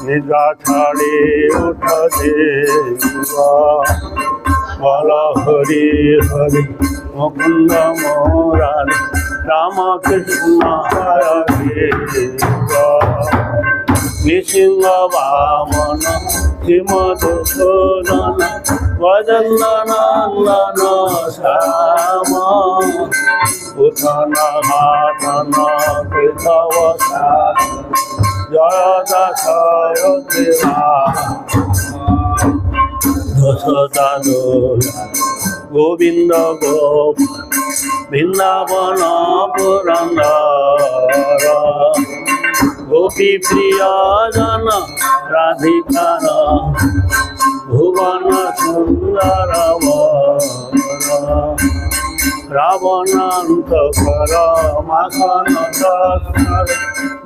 নিদ্রা ছাড়ে উঠে বল হরি হরি মুকুন্দ মোরারি রামকৃষ্ণ হরে নৃসিংহ বামন শ্রীমধুসূদন গজেন্দ্রনন্দন শ্যাম উত্থান ঘাতন কৃতবসা জয় দশয় দেবা দশদাদোল গোবিন্দ গোপ বৃন্দাবন পুরন্দর গোপী প্রিয় জন রাধিকার ভুবন সুন্দর রাবণান্ত কর মাখন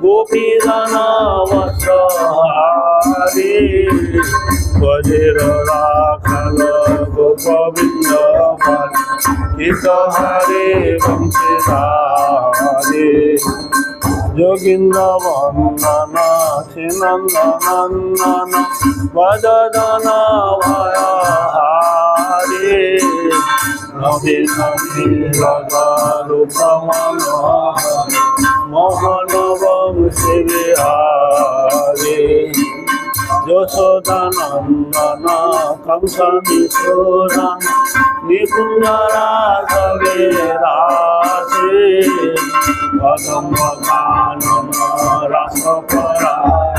গোপীজন বসহারি গজের রাখল গোপবৃন্দ হিত হরে বংশীধারে যোগীন্দ্র বন্দন শ্রীনন্দনন্দন ভজন ভয়হারে নবীন রূপমন মোহন বংশী বিহারে যশোদানন্দন কংস নিষোদন নিকুঞ্জ রাঘবে রাধে কদম্ব কানন রাস পরায়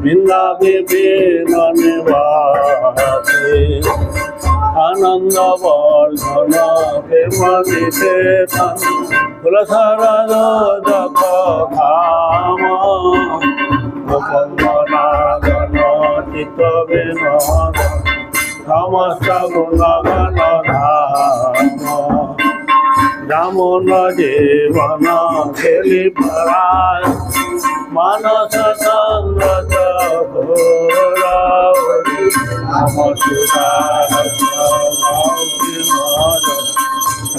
বৃন্দাবে বেদনে বাসে আনন্দ বর্ধন প্রেমদিতে তুলসরদ জপ ধাম গোপঙ্গনাগন চিত্ত বিনোদ সমস্ত গুণগণ ধাম যেমন জীবন খেলি পরায় মানস চন্দ্র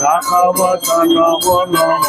রাঘব তনব নম